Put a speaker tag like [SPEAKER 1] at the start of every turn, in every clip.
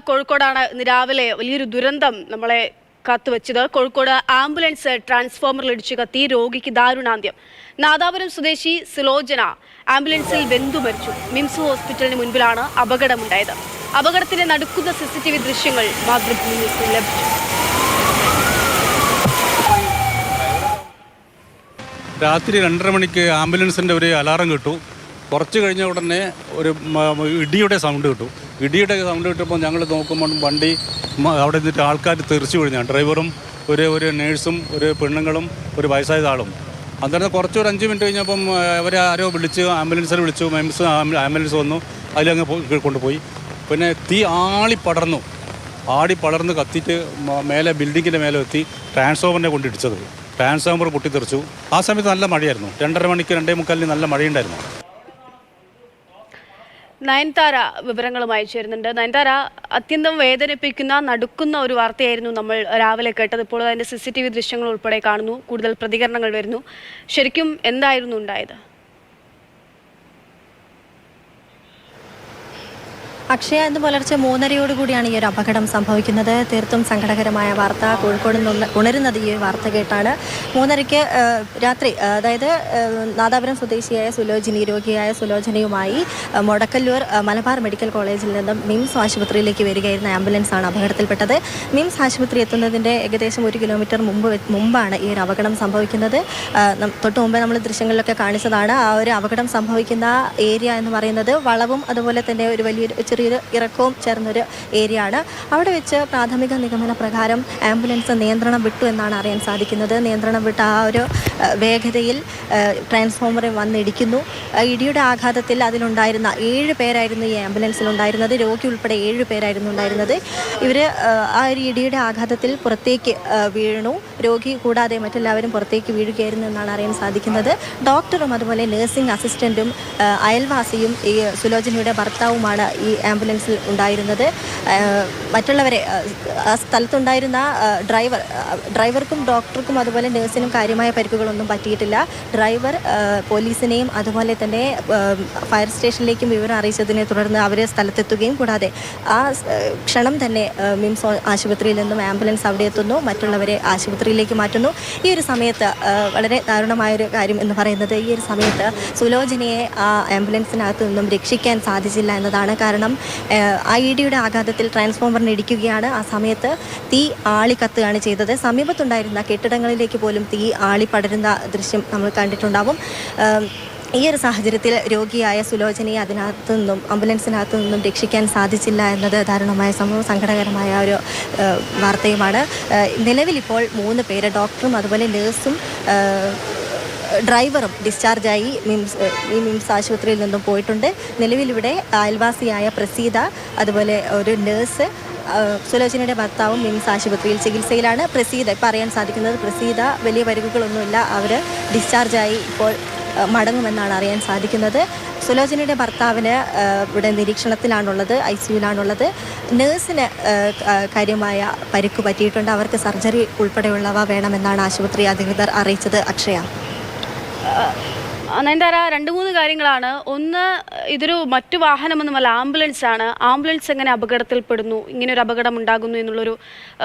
[SPEAKER 1] കോഴിക്കോടാണ് ഇന്ന് രാവിലെ വലിയൊരു ദുരന്തം നമ്മളെ കാത്തുവച്ചത്. കോഴിക്കോട് ആംബുലൻസ് ട്രാൻസ്ഫോമറിൽ ഇടിച്ചു കത്തി, രോഗിക്ക് ദാരുണാന്ത്യം. നാദാപുരം സ്വദേശി സുലോചന ആംബുലൻസിൽ വെന്തു മരിച്ചു. മിംസ് ഹോസ്പിറ്റലിന് മുൻപിലാണ് അപകടമുണ്ടായത്. അപകടത്തിന്റെ നടുക്കുന്ന CCTV ദൃശ്യങ്ങൾ മാതൃഭൂമി ന്യൂസിൽ ലഭിച്ചു.
[SPEAKER 2] രാത്രി 2:30 മണിക്ക് ആംബുലൻസിൻ്റെ ഒരു അലാറം കിട്ടു. കുറച്ച് കഴിഞ്ഞ ഉടനെ ഒരു ഇടിയുടെ സൗണ്ട് കിട്ടും. ഇടിയുടെ സൗണ്ട് കിട്ടുമ്പോൾ ഞങ്ങൾ നോക്കുമ്പോൾ വണ്ടി അവിടെ നിന്നിട്ട് ആൾക്കാർ തെറിച്ചു വീഴുന്നതാണ്. ഡ്രൈവറും ഒരു നേഴ്സും ഒരു പെണ്ണുങ്ങളും ഒരു വയസ്സായ ആളും. അന്നേരം കുറച്ചൊരു 5 മിനിറ്റ് കഴിഞ്ഞപ്പം അവരെ ആരോ വിളിച്ച് ആംബുലൻസിൽ വിളിച്ചു. ആംബുലൻസ് വന്നു, അതിലങ്ങ് കൊണ്ടുപോയി. പിന്നെ തീ ആളി പടർന്ന് കത്തിയിട്ട് മേലെ ബിൽഡിങ്ങിൻ്റെ മേലെ എത്തി ട്രാൻസ്ഫോമറിനെ കൊണ്ടിടിച്ചത്. ട്രാൻസ്ഫോമർ പൊട്ടിത്തെറിച്ചു. ആ സമയത്ത് നല്ല മഴയായിരുന്നു. 2:30 മണിക്ക് 2:45 നല്ല മഴയുണ്ടായിരുന്നു.
[SPEAKER 1] നയൻതാര വിവരങ്ങളുമായി ചേരുന്നുണ്ട്. നയൻതാര, അത്യന്തം വേദനിപ്പിക്കുന്ന നടുക്കുന്ന ഒരു വാർത്തയായിരുന്നു നമ്മൾ രാവിലെ കേട്ടത്. ഇപ്പോൾ അതിൻ്റെ CCTV ദൃശ്യങ്ങൾ ഉൾപ്പെടെ കാണുന്നു. കൂടുതൽ പ്രതികരണങ്ങൾ വരുന്നു. ശരിക്കും എന്തായിരുന്നു ഉണ്ടായത്?
[SPEAKER 3] അക്ഷയ, ഇന്ന് പുലർച്ചെ 3:30 ഈ ഒരു അപകടം സംഭവിക്കുന്നത്. തീർത്തും സങ്കടകരമായ വാർത്ത. കോഴിക്കോട് നിന്ന് ഉണരുന്നത് ഈ വാർത്ത കേട്ടാണ്. 3:30 രാത്രി, അതായത് നാദാപുരം സ്വദേശിയായ രോഗിയായ സുലോചനയുമായി മൊടക്കല്ലൂർ മലബാർ മെഡിക്കൽ കോളേജിൽ നിന്നും മിംസ് ആശുപത്രിയിലേക്ക് വരികയായിരുന്ന ആംബുലൻസാണ് അപകടത്തിൽപ്പെട്ടത്. മിംസ് ആശുപത്രി എത്തുന്നതിൻ്റെ ഏകദേശം 1 കിലോമീറ്റർ മുമ്പാണ് ഈ ഒരു അപകടം സംഭവിക്കുന്നത്. തൊട്ട് മുമ്പേ നമ്മൾ ദൃശ്യങ്ങളിലൊക്കെ കാണിച്ചതാണ്. ആ ഒരു അപകടം സംഭവിക്കുന്ന ഏരിയ എന്ന് പറയുന്നത് വളവും അതുപോലെ തന്നെ ഒരു ചെറിയൊരു ഇറക്കവും ചേർന്നൊരു ഏരിയ ആണ്. അവിടെ വെച്ച് പ്രാഥമിക നിഗമന പ്രകാരം ആംബുലൻസ് നിയന്ത്രണം വിട്ടു എന്നാണ് അറിയാൻ സാധിക്കുന്നത്. നിയന്ത്രണം വിട്ട ആ ഒരു വേഗതയിൽ ട്രാൻസ്ഫോമറിൽ വന്നിടിക്കുന്നു. ഇടിയുടെ ആഘാതത്തിൽ അതിലുണ്ടായിരുന്ന 7 പേരായിരുന്നു ഈ ആംബുലൻസിൽ ഉണ്ടായിരുന്നത്. രോഗി ഉൾപ്പെടെ 7 പേരായിരുന്നു ഉണ്ടായിരുന്നത്. ഇവർ ആ ഒരു ഇടിയുടെ ആഘാതത്തിൽ പുറത്തേക്ക് വീണു. രോഗി കൂടാതെ മറ്റെല്ലാവരും പുറത്തേക്ക് വീഴുകയായിരുന്നു എന്നാണ് അറിയാൻ സാധിക്കുന്നത്. ഡോക്ടറും അതുപോലെ നഴ്സിംഗ് അസിസ്റ്റൻറ്റും അയൽവാസിയും ഈ സുലോചനയുടെ ഭർത്താവുമാണ് ഈ ആംബുലൻസിൽ ഉണ്ടായിരുന്നത്. മറ്റുള്ളവരെ ആ സ്ഥലത്തുണ്ടായിരുന്ന ഡ്രൈവർക്കും ഡോക്ടർക്കും അതുപോലെ നഴ്സിനും കാര്യമായ പരിക്കുകളൊന്നും പറ്റിയിട്ടില്ല. ഡ്രൈവർ പോലീസിനെയും അതുപോലെ തന്നെ ഫയർ സ്റ്റേഷനിലേക്കും വിവരം അറിയിച്ചതിനെ തുടർന്ന് അവർ സ്ഥലത്തെത്തുകയും കൂടാതെ ആ ക്ഷണം തന്നെ മിംസ് ആശുപത്രിയിൽ നിന്നും ആംബുലൻസ് അവിടെ എത്തുന്നു. മറ്റുള്ളവരെ ആശുപത്രിയിലേക്ക് മാറ്റുന്നു. ഈ ഒരു സമയത്ത് വളരെ ദാരുണമായൊരു കാര്യം എന്ന് പറയുന്നത്, ഈ ഒരു സമയത്ത് സുലോചനയെ ആ ആംബുലൻസിനകത്ത് നിന്നും രക്ഷിക്കാൻ സാധിച്ചില്ല എന്നതാണ്. കാരണം ആ ഇടിയുടെ ആഘാതത്തിൽ ട്രാൻസ്ഫോമറിന് ഇടിക്കുകയാണ്. ആ സമയത്ത് തീ ആളിക്കത്തുകയാണ് ചെയ്തത്. സമീപത്തുണ്ടായിരുന്ന കെട്ടിടങ്ങളിലേക്ക് പോലും തീ ആളി പടരുന്ന ദൃശ്യം നമ്മൾ കണ്ടിട്ടുണ്ടാവും. ഈ ഒരു സാഹചര്യത്തിൽ രോഗിയായ സുലോചനയെ ആംബുലൻസിനകത്തു നിന്നും രക്ഷിക്കാൻ സാധിച്ചില്ല എന്നത് ദാരുണമായ സംഭവം, സങ്കടകരമായ ഒരു വാർത്തയുമാണ്. നിലവിലിപ്പോൾ 3 പേര്, ഡോക്ടറും അതുപോലെ നഴ്സും ഡ്രൈവറും ഡിസ്ചാർജായി മിംസ് ആശുപത്രിയിൽ നിന്നും പോയിട്ടുണ്ട്. നിലവിലിവിടെ അയൽവാസിയായ പ്രസീത, അതുപോലെ ഒരു നഴ്സ്, സുലോചനയുടെ ഭർത്താവും മിംസ് ആശുപത്രിയിൽ ചികിത്സയിലാണ്. പ്രസീത, ഇപ്പോൾ അറിയാൻ സാധിക്കുന്നത് പ്രസീത വലിയ പരിക്കുകളൊന്നുമില്ല, അവർ ഡിസ്ചാർജായി ഇപ്പോൾ മടങ്ങുമെന്നാണ് അറിയാൻ സാധിക്കുന്നത്. സുലോചനയുടെ ഭർത്താവിന് ഇവിടെ നിരീക്ഷണത്തിലാണുള്ളത്, ICUവിലാണുള്ളത്. നഴ്സിന് കാര്യമായ പരിക്ക് പറ്റിയിട്ടുണ്ട്. അവർക്ക് സർജറി ഉൾപ്പെടെയുള്ളവ വേണമെന്നാണ് ആശുപത്രി അധികൃതർ അറിയിച്ചത്. അക്ഷയ,
[SPEAKER 1] നയൻതാര, 2-3 കാര്യങ്ങളാണ്. ഒന്ന്, ഇതൊരു മറ്റു വാഹനമൊന്നുമല്ല, ആംബുലൻസ് ആണ്. ആംബുലൻസ് എങ്ങനെ അപകടത്തിൽപ്പെടുന്നു, ഇങ്ങനൊരു അപകടം ഉണ്ടാകുന്നു എന്നുള്ളൊരു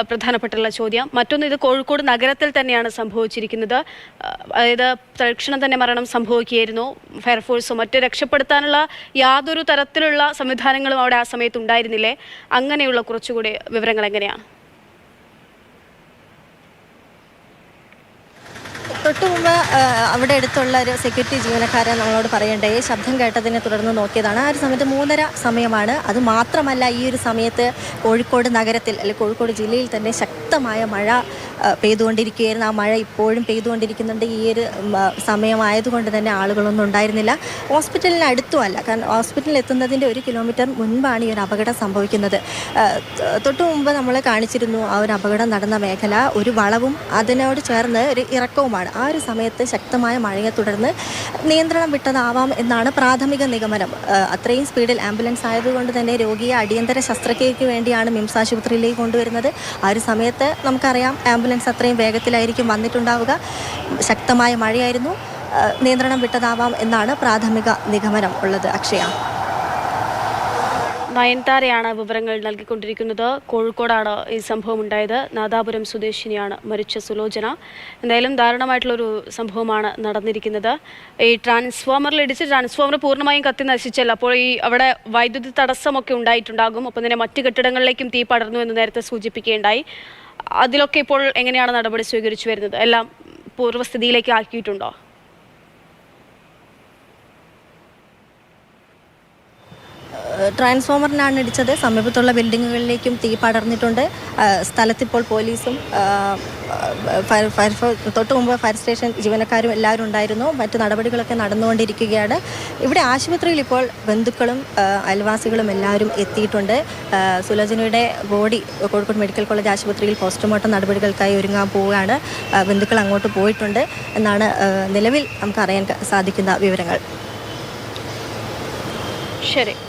[SPEAKER 1] പ്രധാനപ്പെട്ടുള്ള ചോദ്യം. മറ്റൊന്ന്, ഇത് കോഴിക്കോട് നഗരത്തിൽ തന്നെയാണ് സംഭവിച്ചിരിക്കുന്നത്. അതായത് തൽക്ഷണം തന്നെ മരണം സംഭവിക്കുകയായിരുന്നു. ഫയർഫോഴ്സോ മറ്റ് രക്ഷപ്പെടുത്താനുള്ള യാതൊരു തരത്തിലുള്ള സംവിധാനങ്ങളും അവിടെ ആ സമയത്ത് ഉണ്ടായിരുന്നില്ലേ? അങ്ങനെയുള്ള കുറച്ചുകൂടി വിവരങ്ങൾ എങ്ങനെയാണ്?
[SPEAKER 3] തൊട്ടു മുമ്പ് അവിടെ അടുത്തുള്ള ഒരു സെക്യൂരിറ്റി ജീവനക്കാരൻ നമ്മളോട് പറയണ്ടേ, ശബ്ദം കേട്ടതിനെ തുടർന്ന് നോക്കിയതാണ്. ആ ഒരു സമയത്ത് 3:30 സമയമാണ്. അത് മാത്രമല്ല, ഈ ഒരു സമയത്ത് കോഴിക്കോട് നഗരത്തിൽ അല്ലെങ്കിൽ കോഴിക്കോട് ജില്ലയിൽ തന്നെ ശക്തമായ മഴ പെയ്തുകൊണ്ടിരിക്കുകയായിരുന്നു. ആ മഴ ഇപ്പോഴും പെയ്തുകൊണ്ടിരിക്കുന്നുണ്ട്. ഈ ഒരു സമയമായതുകൊണ്ട് തന്നെ ആളുകളൊന്നും ഉണ്ടായിരുന്നില്ല. ഹോസ്പിറ്റലിന് അടുത്തുമല്ല, കാരണം ഹോസ്പിറ്റലിൽ എത്തുന്നതിൻ്റെ 1 കിലോമീറ്റർ മുൻപാണ് ഈ ഒരു അപകടം സംഭവിക്കുന്നത്. തൊട്ടു മുമ്പ് നമ്മൾ കാണിച്ചിരുന്നു ആ ഒരു അപകടം നടന്ന മേഖല. ഒരു വളവും അതിനോട് ചേർന്ന് ഒരു ഇറക്കവുമാണ്. ആ ഒരു സമയത്ത് ശക്തമായ മഴയെ തുടർന്ന് നിയന്ത്രണം വിട്ടതാവാം എന്നാണ് പ്രാഥമിക നിഗമനം. അത്രയും സ്പീഡിൽ ആംബുലൻസ് ആയതുകൊണ്ട് തന്നെ രോഗിയെ അടിയന്തര ശസ്ത്രക്രിയയ്ക്ക് വേണ്ടിയാണ് മിംസ് ആശുപത്രിയിലേക്ക് കൊണ്ടുവരുന്നത്. ആ ഒരു സമയത്ത് നമുക്കറിയാം ആംബുലൻസ് അത്രയും വേഗത്തിലായിരിക്കും വന്നിട്ടുണ്ടാവുക. ശക്തമായ മഴയായിരുന്നു. നിയന്ത്രണം വിട്ടതാവാം എന്നാണ് പ്രാഥമിക നിഗമനം ഉള്ളത്. അക്ഷയ,
[SPEAKER 1] നയൻതാരയാണ് വിവരങ്ങൾ നൽകിക്കൊണ്ടിരിക്കുന്നത്. കോഴിക്കോടാണ് ഈ സംഭവം ഉണ്ടായത്. നാദാപുരം സ്വദേശിനിയാണ് മരിച്ച സുലോചന. എന്തായാലും ദാരുണമായിട്ടുള്ളൊരു സംഭവമാണ് നടന്നിരിക്കുന്നത്. ഈ ട്രാൻസ്ഫോമറിലിടിച്ച് ട്രാൻസ്ഫോമർ പൂർണ്ണമായും കത്തി നശിച്ചല്ല. അപ്പോൾ ഈ അവിടെ വൈദ്യുതി തടസ്സമൊക്കെ ഉണ്ടായിട്ടുണ്ടാകും. ഒപ്പം തന്നെ മറ്റ് കെട്ടിടങ്ങളിലേക്കും തീ പടർന്നു എന്ന് നേരത്തെ സൂചിപ്പിക്കുകയുണ്ടായി. അതിലൊക്കെ ഇപ്പോൾ എങ്ങനെയാണ് നടപടി സ്വീകരിച്ചു വരുന്നത്? എല്ലാം പൂർവ്വസ്ഥിതിയിലേക്ക് ആക്കിയിട്ടുണ്ടോ?
[SPEAKER 3] ട്രാൻസ്ഫോമറിനാണ് ഇടിച്ചത്. സമീപത്തുള്ള ബിൽഡിങ്ങുകളിലേക്കും തീ പടർന്നിട്ടുണ്ട്. സ്ഥലത്തിപ്പോൾ പോലീസും തൊട്ട് മുമ്പ് ഫയർ സ്റ്റേഷൻ ജീവനക്കാരും എല്ലാവരും ഉണ്ടായിരുന്നു. മറ്റ് നടപടികളൊക്കെ നടന്നുകൊണ്ടിരിക്കുകയാണ്. ഇവിടെ ആശുപത്രിയിൽ ഇപ്പോൾ ബന്ധുക്കളും അയൽവാസികളും എല്ലാവരും എത്തിയിട്ടുണ്ട്. സുലോചനയുടെ ബോഡി കോഴിക്കോട് മെഡിക്കൽ കോളേജ് ആശുപത്രിയിൽ പോസ്റ്റ്മോർട്ടം നടപടികൾക്കായി ഒരുങ്ങാൻ പോവുകയാണ്. ബന്ധുക്കൾ അങ്ങോട്ട് പോയിട്ടുണ്ട് എന്നാണ് നിലവിൽ നമുക്ക് അറിയാൻ സാധിക്കുന്ന വിവരങ്ങൾ.
[SPEAKER 1] ശരി.